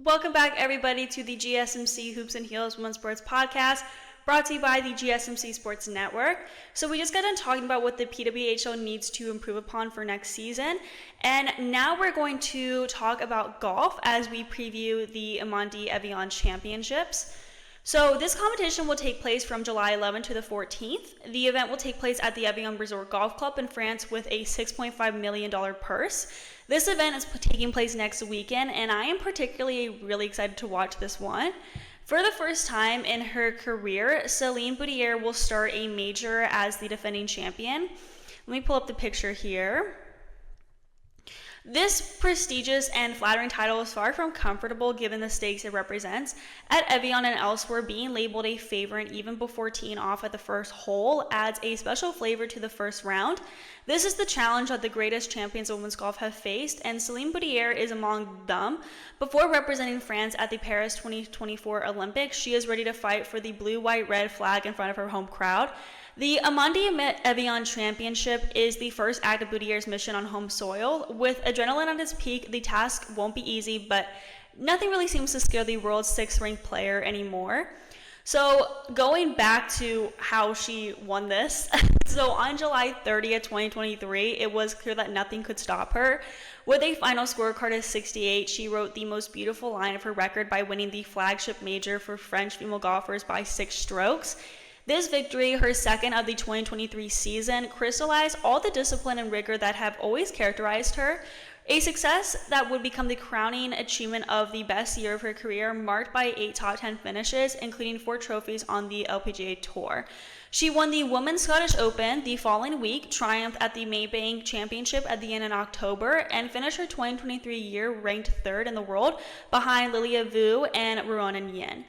Welcome back, everybody, to the GSMC Hoops and Heels Women's Sports Podcast, brought to you by the GSMC Sports Network. So we just got done talking about what the PWHL needs to improve upon for next season, and now we're going to talk about golf as we preview the Amundi Evian Championships. So this competition will take place from July 11th to the 14th. The event will take place at the Evian Resort Golf Club in France with a $6.5 million purse. This event is taking place next weekend, and I am particularly really excited to watch this one. For the first time in her career, Céline Boutier will start a major as the defending champion. Let me pull up the picture here. This prestigious and flattering title is far from comfortable given the stakes it represents. At Evian and elsewhere, being labeled a favorite even before teeing off at the first hole adds a special flavor to the first round. This is the challenge that the greatest champions of women's golf have faced, and Céline Boutier is among them. Before representing France at the Paris 2024 Olympics, she is ready to fight for the blue, white, red flag in front of her home crowd. The Amundi Evian Championship is the first act of Boutier's mission on home soil. With adrenaline at its peak, the task won't be easy, but nothing really seems to scare the world's sixth-ranked player anymore. So going back to how she won this, so on July 30th, 2023, it was clear that nothing could stop her. With a final scorecard of 68, she wrote the most beautiful line of her record by winning the flagship major for French female golfers by 6 strokes. This victory, her second of the 2023 season, crystallized all the discipline and rigor that have always characterized her. A success that would become the crowning achievement of the best year of her career, marked by 8 top 10 finishes, including 4 trophies on the LPGA Tour. She won the Women's Scottish Open the following week, triumphed at the Maybank Championship at the end in October, and finished her 2023 year ranked 3rd in the world behind Lilia Vu and Ruonan Yin.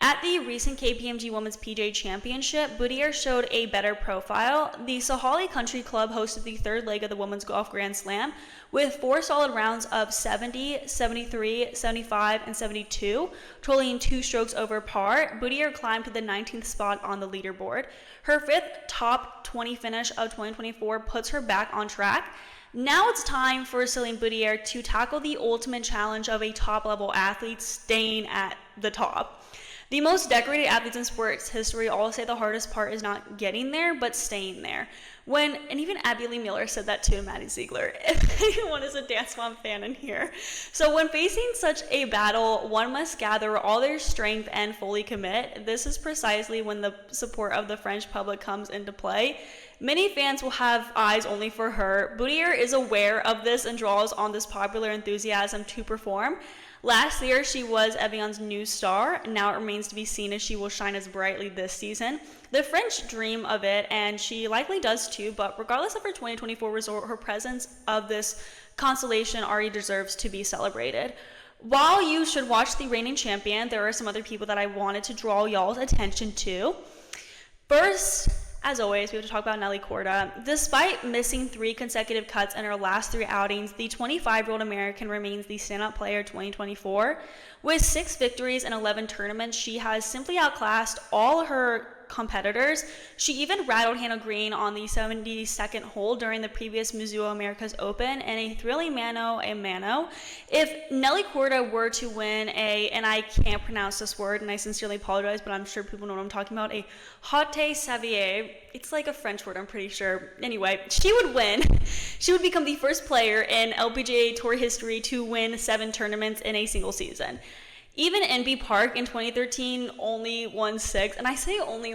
At the recent KPMG Women's PGA Championship, Boutier showed a better profile. The Sahali Country Club hosted the third leg of the Women's Golf Grand Slam with 4 solid rounds of 70, 73, 75, and 72, totaling 2 strokes over par. Boutier climbed to the 19th spot on the leaderboard. Her 5th top 20 finish of 2024 puts her back on track. Now it's time for Céline Boutier to tackle the ultimate challenge of a top-level athlete staying at the top. The most decorated athletes in sports history all say the hardest part is not getting there, but staying there. And even Abby Lee Miller said that too, Maddie Ziegler, if anyone is a Dance Mom fan in here. So when facing such a battle, one must gather all their strength and fully commit. This is precisely when the support of the French public comes into play. Many fans will have eyes only for her. Boutier is aware of this and draws on this popular enthusiasm to perform. Last year, she was Evian's new star. Now it remains to be seen if she will shine as brightly this season. The French dream of it, and she likely does too, but regardless of her 2024 result, her presence of this constellation already deserves to be celebrated. While you should watch the reigning champion, there are some other people that I wanted to draw y'all's attention to. First, as always, we have to talk about Nelly Korda. Despite missing 3 consecutive cuts in her last 3 outings, the 25-year-old American remains the standout player 2024. With 6 victories in 11 tournaments, she has simply outclassed all her competitors. She even rattled Hannah Green on the 72nd hole during the previous Mizuho Americas Open in a thrilling mano a mano. If Nelly Korda were to win and I can't pronounce this word and I sincerely apologize, but I'm sure people know what I'm talking about, a Haute Savier, it's like a French word, I'm pretty sure. Anyway, she would win. She would become the first player in LPGA Tour history to win 7 tournaments in a single season. Even Enby Park in 2013 only won 6, and I say only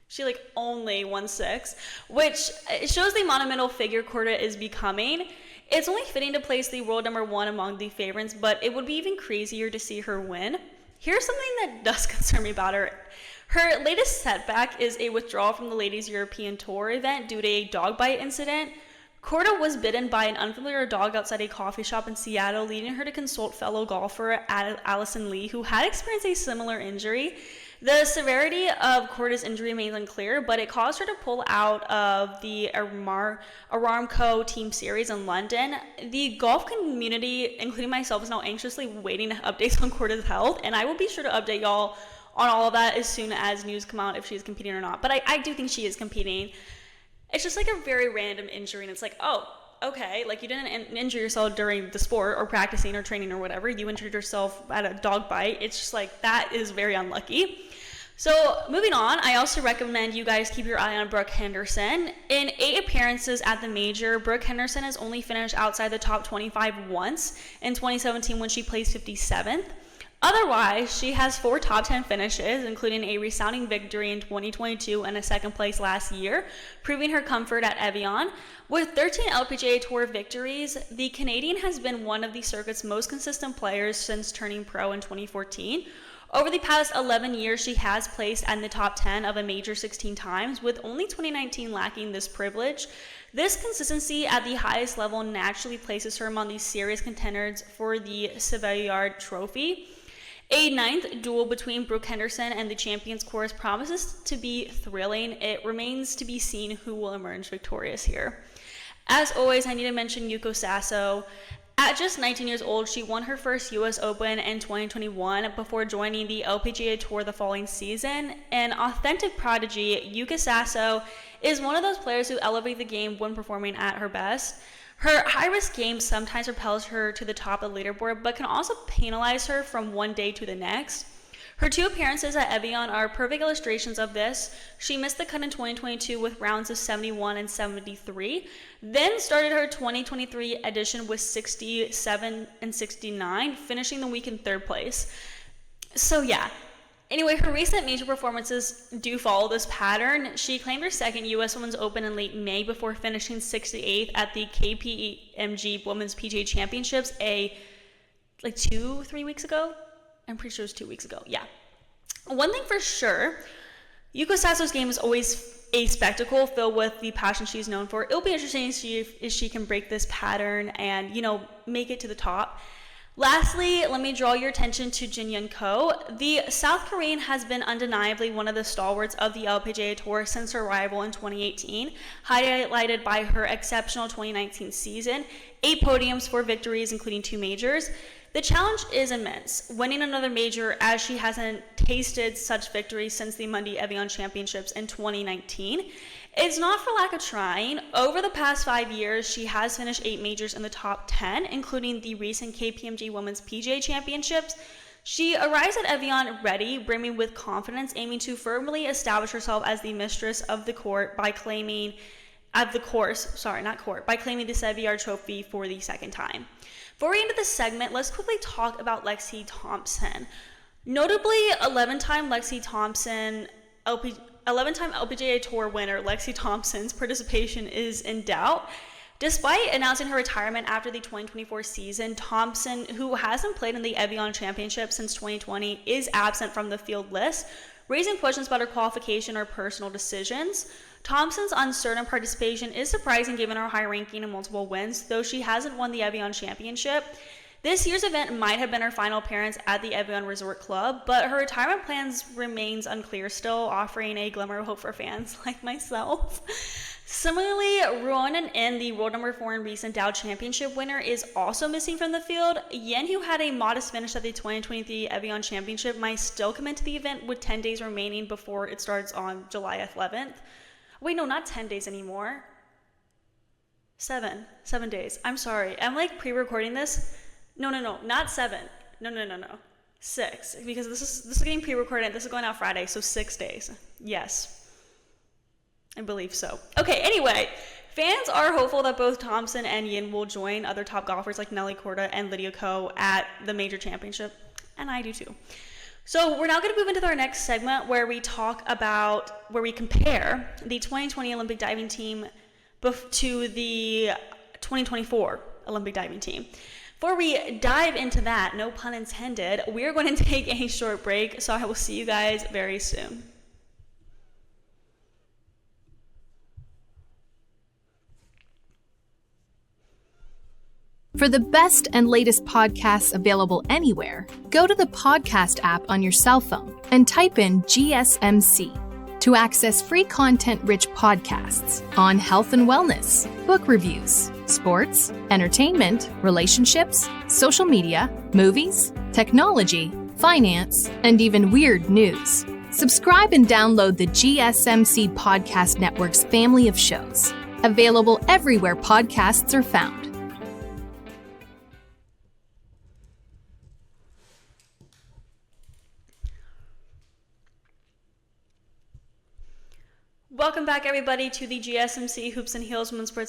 she only won 6, which shows the monumental figure Korda is becoming. It's only fitting to place the world number 1 among the favorites, but it would be even crazier to see her win. Here's something that does concern me about her. Her latest setback is a withdrawal from the Ladies European Tour event due to a dog bite incident. Korda was bitten by an unfamiliar dog outside a coffee shop in Seattle, leading her to consult fellow golfer Allison Lee, who had experienced a similar injury. The severity of Korda's injury remains unclear, but it caused her to pull out of the Aramco Team Series in London. The golf community, including myself, is now anxiously waiting updates on Korda's health, and I will be sure to update y'all on all of that as soon as news come out if she's competing or not. But I do think she is competing. It's just like a very random injury, and it's like, oh, okay, like you didn't injure yourself during the sport or practicing or training or whatever. You injured yourself at a dog bite. It's just like, that is very unlucky. So moving on, I also recommend you guys keep your eye on Brooke Henderson. In 8 appearances at the major, Brooke Henderson has only finished outside the top 25 once in 2017 when she placed 57th. Otherwise, she has 4 top 10 finishes, including a resounding victory in 2022 and a second place last year, proving her comfort at Evian. With 13 LPGA Tour victories, the Canadian has been one of the circuit's most consistent players since turning pro in 2014. Over the past 11 years, she has placed in the top 10 of a major 16 times, with only 2019 lacking this privilege. This consistency at the highest level naturally places her among the serious contenders for the Savoyard Trophy. A 9th duel between Brooke Henderson and the Champions Course promises to be thrilling. It remains to be seen who will emerge victorious here. As always, I need to mention Yuko Sasso. At just 19 years old, she won her first U.S. Open in 2021 before joining the LPGA Tour the following season. An authentic prodigy, Yuka Sasso is one of those players who elevate the game when performing at her best. Her high-risk game sometimes propels her to the top of the leaderboard, but can also penalize her from one day to the next. Her 2 appearances at Evian are perfect illustrations of this. She missed the cut in 2022 with rounds of 71 and 73, then started her 2023 edition with 67 and 69, finishing the week in 3rd place. So yeah. Anyway, her recent major performances do follow this pattern. She claimed her 2nd U.S. Women's Open in late May before finishing 68th at the KPMG Women's PGA Championships 2-3 weeks ago. I'm pretty sure it was 2 weeks ago. Yeah. One thing for sure, Yuko Sasso's game is always a spectacle filled with the passion she's known for. It'll be interesting to see if she can break this pattern and, make it to the top. Lastly, let me draw your attention to Jin Yun Ko. The South Korean has been undeniably one of the stalwarts of the LPGA Tour since her arrival in 2018, highlighted by her exceptional 2019 season, 8 podiums, 4 victories, including 2 majors. The challenge is immense, winning another major as she hasn't tasted such victories since the Amundi Evian Championships in 2019. It's not for lack of trying. Over the past 5 years, she has finished 8 majors in the top 10, including the recent KPMG Women's PGA Championships. She arrives at Evian ready, brimming with confidence, aiming to firmly establish herself as the mistress of the court by claiming the Savoyard Trophy for the 2nd time. Before we end this segment, let's quickly talk about Lexi Thompson. Notably, 11-time LPGA Tour winner Lexi Thompson's participation is in doubt. Despite announcing her retirement after the 2024 season, Thompson, who hasn't played in the Evian Championship since 2020, is absent from the field list, raising questions about her qualification or personal decisions. Thompson's uncertain participation is surprising given her high ranking and multiple wins, though she hasn't won the Evian Championship. This year's event might have been her final appearance at the Evian Resort Club, but her retirement plans remains unclear still, offering a glimmer of hope for fans like myself. Similarly, Ruonan In, the world number 4 and recent Dow Championship winner, is also missing from the field. Yen, who had a modest finish at the 2023 Evian Championship, might still come into the event with 10 days remaining before it starts on July 11th. Wait, no, not 10 days anymore. 7 days. I'm sorry. I'm like pre-recording this. No, not 7. No. 6, because this is getting pre-recorded. This is going out Friday, so 6 days. Yes, I believe so. Okay, anyway, fans are hopeful that both Thompson and Yin will join other top golfers like Nelly Korda and Lydia Ko at the major championship, and I do too. So we're now going to move into our next segment where we compare the 2020 Olympic diving team to the 2024 Olympic diving team. Before we dive into that, no pun intended, we are going to take a short break, so I will see you guys very soon. For the best and latest podcasts available anywhere, go to the podcast app on your cell phone and type in GSMC to access free content-rich podcasts on health and wellness, book reviews, sports, entertainment, relationships, social media, movies, technology, finance, and even weird news. Subscribe and download the GSMC Podcast Network's family of shows. Available everywhere podcasts are found. Welcome back, everybody, to the GSMC Hoops and Heels Women's Sports